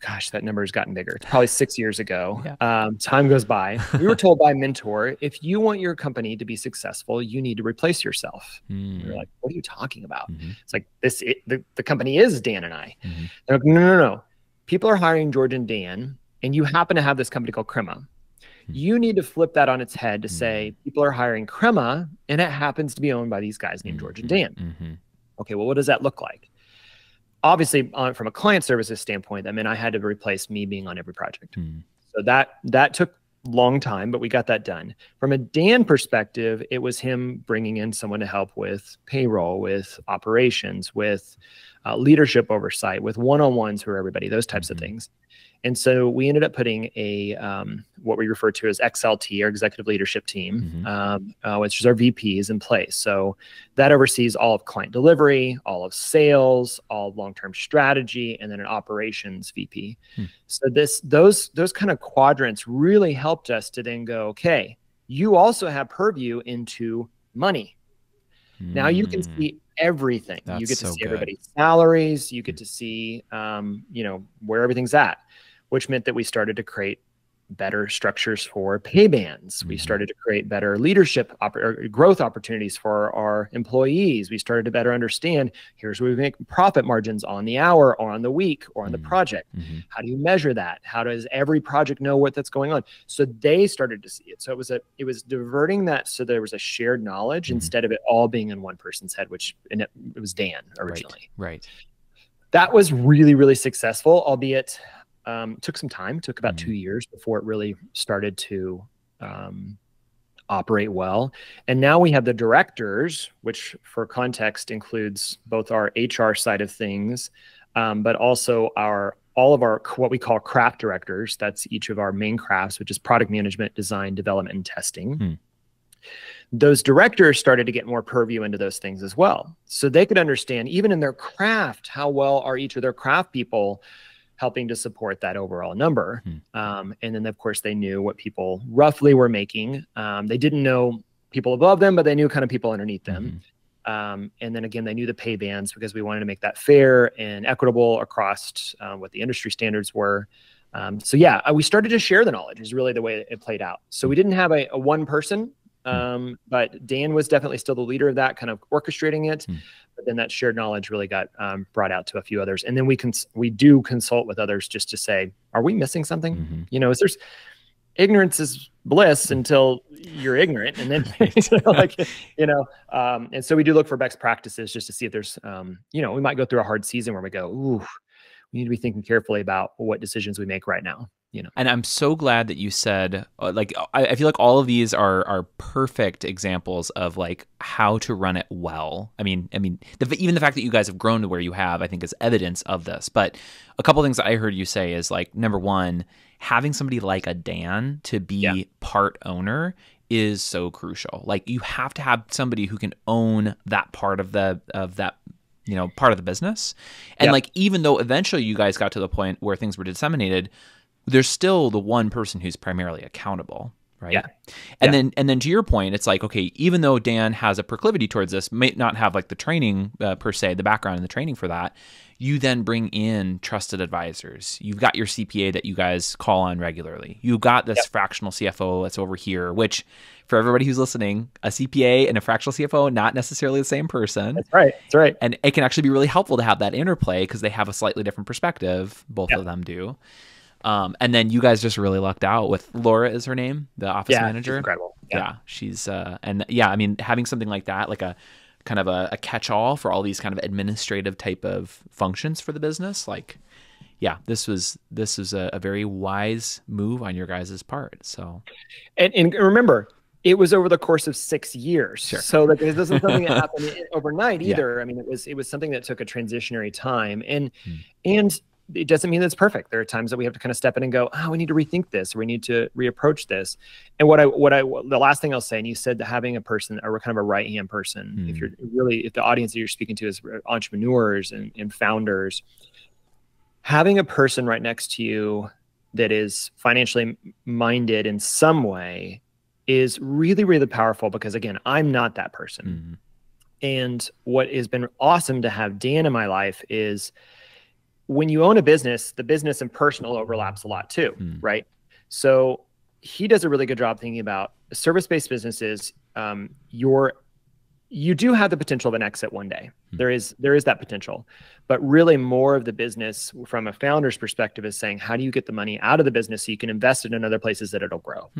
gosh, that number has gotten bigger. It's probably 6 years ago. Yeah. Time goes by. We were told by a mentor, if you want your company to be successful, you need to replace yourself. We were like, what are you talking about? It's like the company is Dan and I. They're like, no. People are hiring George and Dan, and you happen to have this company called Crema. You need to flip that on its head to say, people are hiring Crema, and it happens to be owned by these guys named George and Dan. Okay, well, what does that look like? Obviously, from a client services standpoint, that meant I had to replace me being on every project. So that took a long time, but we got that done. From a Dan perspective, it was him bringing in someone to help with payroll, with operations, with leadership oversight, with one-on-ones for everybody, those types of things. And so we ended up putting a what we refer to as XLT, our executive leadership team, which is our VPs in place. So that oversees all of client delivery, all of sales, all of long-term strategy, and then an operations VP. So those kind of quadrants really helped us to then go, okay, you also have purview into money. Now you can see everything. You get to see everybody's salaries. You get to see, you know, where everything's at, which meant that we started to create better structures for pay bands. We started to create better leadership growth opportunities for our employees. We started to better understand, here's where we make profit margins on the hour or on the week or on the project. How do you measure that? How does every project know what that's going on? So they started to see it. So it was diverting that so there was a shared knowledge instead of it all being in one person's head, it was Dan originally. Right. That was really, really successful, albeit took some time, took about 2 years before it really started to operate well. And now we have the directors, which for context includes both our HR side of things, but also all of our, what we call craft directors. That's each of our main crafts, which is product management, design, development, and testing. Those directors started to get more purview into those things as well. So they could understand, even in their craft, how well are each of their craft people helping to support that overall number. And then, of course, they knew what people roughly were making. They didn't know people above them, but they knew kind of people underneath them. And then again, they knew the pay bands because we wanted to make that fair and equitable across what the industry standards were. So yeah, we started to share the knowledge is really the way it played out. So we didn't have a one person, but Dan was definitely still the leader of that, kind of orchestrating it. But then that shared knowledge really got brought out to a few others. And then we do consult with others just to say, are we missing something? You know, ignorance is bliss until you're ignorant. And then, and so we do look for best practices just to see if there's, we might go through a hard season where we go, ooh, we need to be thinking carefully about what decisions we make right now. And I'm so glad that you said, I feel like all of these are perfect examples of like how to run it well. I mean, even the fact that you guys have grown to where you have, I think is evidence of this. But a couple of things that I heard you say is like, number one, having somebody like a Dan to be part owner is so crucial. Like you have to have somebody who can own that part of that part of the business. And like, even though eventually you guys got to the point where things were disseminated, there's still the one person who's primarily accountable. right? Yeah. And then to your point, it's like, okay, even though Dan has a proclivity towards this, may not have like the training per se, the background and the training for that, you then bring in trusted advisors. You've got your CPA that you guys call on regularly. You've got this fractional CFO that's over here, which for everybody who's listening, a CPA and a fractional CFO, not necessarily the same person. That's right. That's right. And it can actually be really helpful to have that interplay because they have a slightly different perspective. Both of them do. And then you guys just really lucked out with Laura is her name, the office manager. She's incredible. Yeah, she's I mean, having something like that, like a kind of a catch-all for all these kind of administrative type of functions for the business, like, yeah, this was a very wise move on your guys' part. So, and remember, it was over the course of 6 years. Sure. So like, this isn't something that happened overnight either. I mean, it was something that took a transitionary time, and it doesn't mean that it's perfect. There are times that we have to kind of step in and go, oh, we need to rethink this, or we need to reapproach this. And the last thing I'll say, and you said that having a person, or kind of a right-hand person, if the audience that you're speaking to is entrepreneurs and founders, having a person right next to you that is financially minded in some way is really, really powerful, because again, I'm not that person. And what has been awesome to have Dan in my life is, when you own a business, the business and personal overlaps a lot too, right? So he does a really good job thinking about service-based businesses. You do have the potential of an exit one day. There is that potential, but really more of the business from a founder's perspective is saying, how do you get the money out of the business so you can invest it in other places that it'll grow?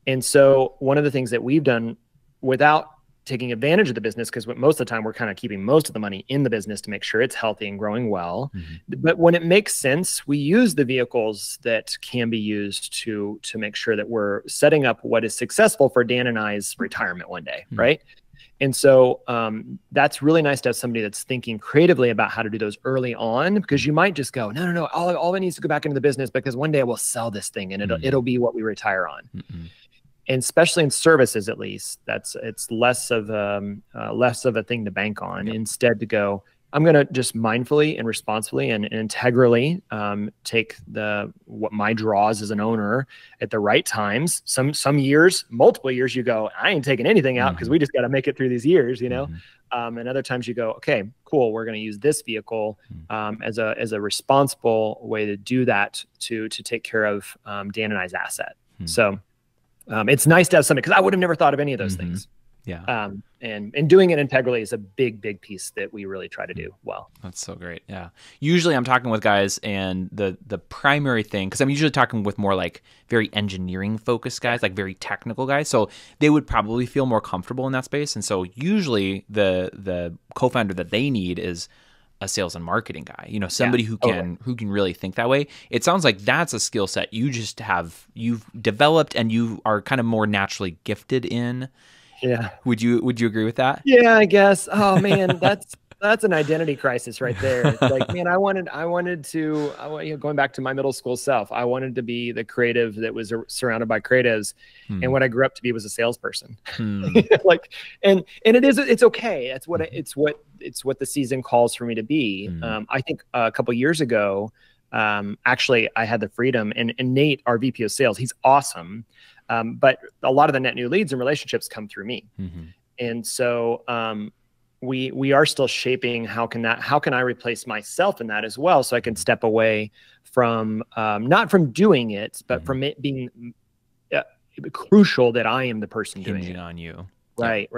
And so one of the things that we've done without taking advantage of the business, because most of the time we're kind of keeping most of the money in the business to make sure it's healthy and growing well. But when it makes sense, we use the vehicles that can be used to make sure that we're setting up what is successful for Dan and I's retirement one day, right? And so that's really nice to have somebody that's thinking creatively about how to do those early on, because you might just go, no, all it needs to go back into the business because one day we'll sell this thing and it'll be what we retire on. And especially in services, at least, it's less of a thing to bank on. Instead, to go, I'm going to just mindfully and responsibly and integrally take what my draws as an owner at the right times. Some years, multiple years, you go, I ain't taking anything out because we just got to make it through these years, you know. And other times you go, okay, cool, we're going to use this vehicle as a responsible way to do that, to take care of Dan and I's asset. So. It's nice to have something, because I would have never thought of any of those things. Yeah. And doing it integrally is a big piece that we really try to do well. That's so great. Yeah. Usually I'm talking with guys, and the primary thing, because I'm usually talking with more like very engineering focused guys, like very technical guys. So they would probably feel more comfortable in that space. And so usually the co-founder that they need is a sales and marketing guy, somebody who can really think that way. It sounds like that's a skill set you've developed and you are kind of more naturally gifted in. Yeah. Would you agree with that? Yeah, I guess. Oh man, that's an identity crisis right there. It's like, man, I wanted to, going back to my middle school self, I wanted to be the creative that was surrounded by creatives. And what I grew up to be was a salesperson. Like, and it's okay. It's what the season calls for me to be. I think a couple years ago, actually I had the freedom, and Nate, our VP of sales, he's awesome. But a lot of the net new leads and relationships come through me. And so, we are still shaping how can I replace myself in that as well, so I can step away from not from doing it, but from it being crucial that I am the person doing it on you. Right.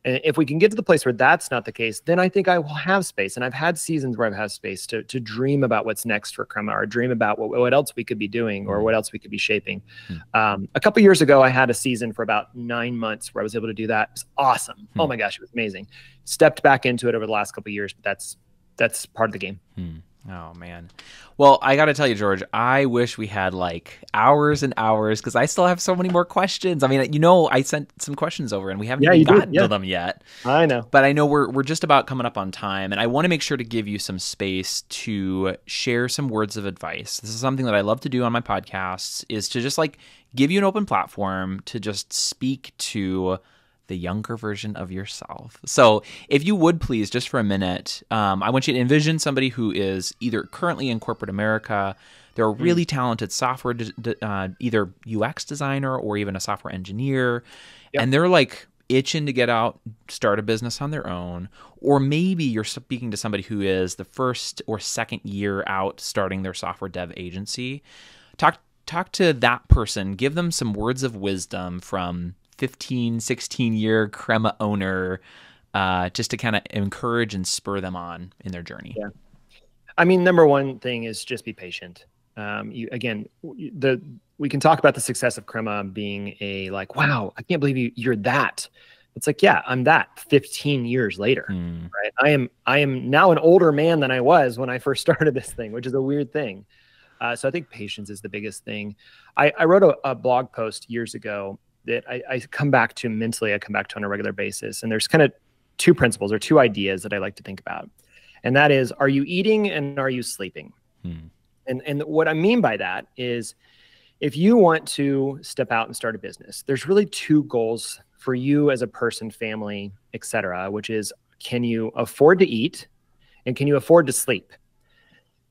And if we can get to the place where that's not the case, then I think I will have space. And I've had seasons where I've had space to dream about what's next for Crema, or dream about what else we could be doing, or what else we could be shaping. A couple of years ago, I had a season for about 9 months where I was able to do that. It was awesome. Oh my gosh, it was amazing. Stepped back into it over the last couple of years, but that's part of the game. Oh man. Well, I got to tell you, George, I wish we had like hours and hours, because I still have so many more questions. I mean, I sent some questions over and we haven't even gotten to them yet. I know. But I know we're just about coming up on time, and I want to make sure to give you some space to share some words of advice. This is something that I love to do on my podcasts, is to just like give you an open platform to just speak to the younger version of yourself. So if you would please, just for a minute, I want you to envision somebody who is either currently in corporate America, they're a really talented software, either UX designer or even a software engineer, and they're like itching to get out, start a business on their own. Or maybe you're speaking to somebody who is the first or second year out starting their software dev agency. Talk to that person, give them some words of wisdom from 15, 16-year Crema owner, just to kind of encourage and spur them on in their journey. Yeah. I mean, number one thing is just be patient. We can talk about the success of Crema being a like, wow, I can't believe you're that. It's like, yeah, I'm that 15 years later, right? I am now an older man than I was when I first started this thing, which is a weird thing. So I think patience is the biggest thing. I wrote a blog post years ago that I come back to mentally, I come back to on a regular basis. And there's kind of two principles or two ideas that I like to think about. And that is, are you eating and are you sleeping? And what I mean by that is, if you want to step out and start a business, there's really two goals for you as a person, family, etc., which is, can you afford to eat and can you afford to sleep?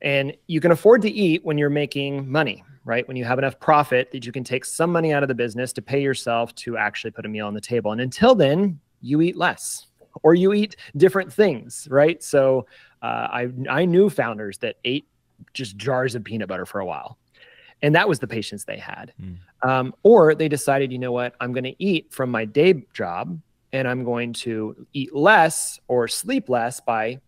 And you can afford to eat when you're making money, right? When you have enough profit that you can take some money out of the business to pay yourself to actually put a meal on the table. And until then, you eat less or you eat different things, right? So I knew founders that ate just jars of peanut butter for a while. And that was the patience they had. Or they decided, you know what, I'm going to eat from my day job and I'm going to eat less or sleep less by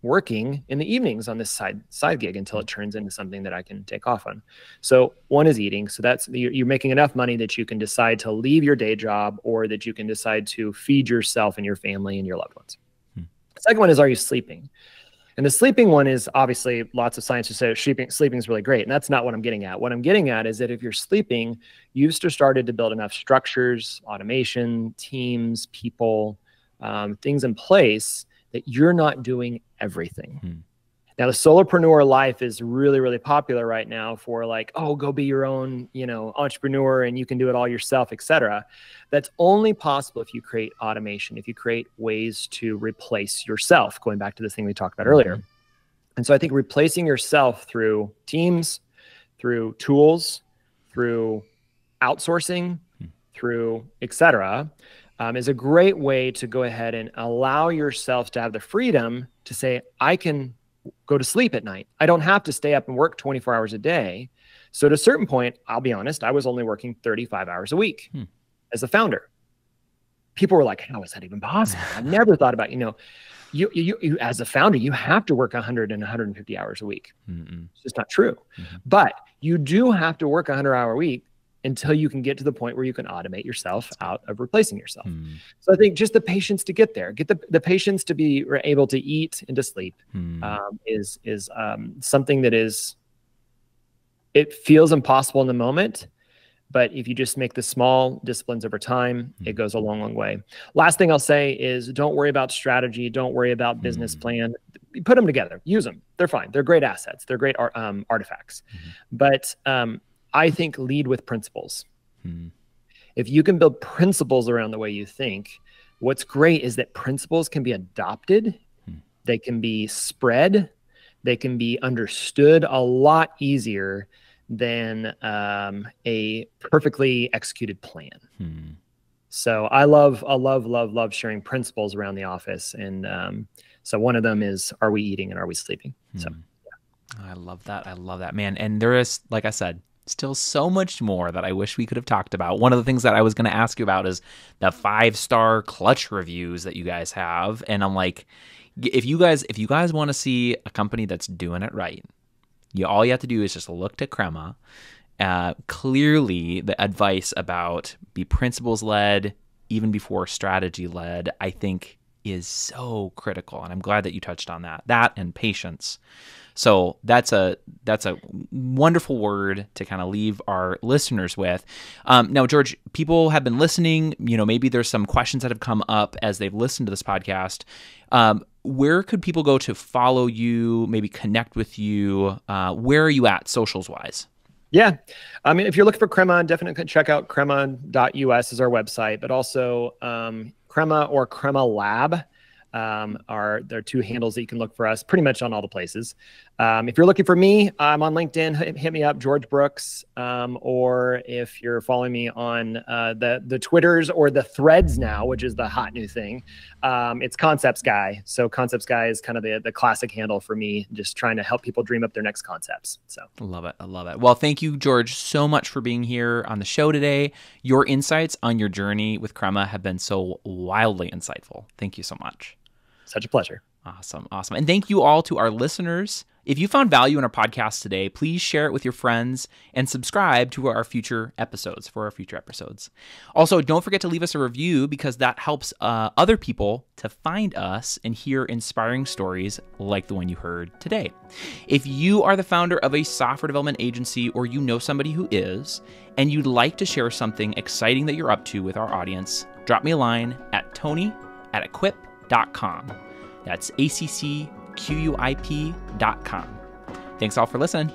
working in the evenings on this side gig until it turns into something that I can take off on. So one is eating. So that's, you're making enough money that you can decide to leave your day job or that you can decide to feed yourself and your family and your loved ones. The second one is, are you sleeping? And the sleeping one is obviously lots of science to say sleeping is really great. And that's not what I'm getting at. What I'm getting at is that if you're sleeping, you've started to build enough structures, automation, teams, people, things in place that you're not doing everything. Now, the solopreneur life is really, really popular right now for like, oh, go be your own, entrepreneur and you can do it all yourself, et cetera. That's only possible if you create automation, if you create ways to replace yourself, going back to this thing we talked about earlier. And so I think replacing yourself through teams, through tools, through outsourcing, through et cetera, is a great way to go ahead and allow yourself to have the freedom to say, I can go to sleep at night. I don't have to stay up and work 24 hours a day. So at a certain point, I'll be honest, I was only working 35 hours a week as a founder. People were like, how is that even possible? I never thought about, you as a founder, you have to work 100 and 150 hours a week. It's just not true. But you do have to work 100-hour week until you can get to the point where you can automate yourself out of replacing yourself. So I think just the patience to get there, get the patience to be able to eat and to sleep is something that it feels impossible in the moment, but if you just make the small disciplines over time, it goes a long, long way. Last thing I'll say is, don't worry about strategy. Don't worry about business plan. Put them together, use them. They're fine. They're great assets. They're great artifacts. But I think lead with principles. If you can build principles around the way you think, what's great is that principles can be adopted. They can be spread. They can be understood a lot easier than a perfectly executed plan. So I love sharing principles around the office. And so one of them is, are we eating and are we sleeping? So yeah. I love that. I love that, man. And there is, like I said, still so much more that I wish we could have talked about. One of the things that I was going to ask you about is the 5-star clutch reviews that you guys have. And I'm like, if you guys want to see a company that's doing it right, all you have to do is just look to Crema. Clearly, the advice about be principles led even before strategy led, I think, is so critical. And I'm glad that you touched on that and patience. So that's a wonderful word to kind of leave our listeners with. Now, George, people have been listening. Maybe there's some questions that have come up as they've listened to this podcast. Where could people go to follow you, maybe connect with you? Where are you at socials wise? Yeah. I mean, if you're looking for Crema, definitely check out crema.us is our website, but also Crema or Crema Lab there are two handles that you can look for us pretty much on all the places. If you're looking for me, I'm on LinkedIn. Hit me up, George Brooks. Or if you're following me on the Twitters or the Threads now, which is the hot new thing, it's Concepts Guy. So Concepts Guy is kind of the classic handle for me, just trying to help people dream up their next concepts. So I love it. I love it. Well, thank you, George, so much for being here on the show today. Your insights on your journey with Crema have been so wildly insightful. Thank you so much. Such a pleasure. Awesome. Awesome. And thank you all to our listeners. If you found value in our podcast today, please share it with your friends and subscribe to our future episodes. Also, don't forget to leave us a review because that helps other people to find us and hear inspiring stories like the one you heard today. If you are the founder of a software development agency or you know somebody who is, and you'd like to share something exciting that you're up to with our audience, drop me a line at tony@equip.com. That's ACCQUIP.com. Thanks all for listening.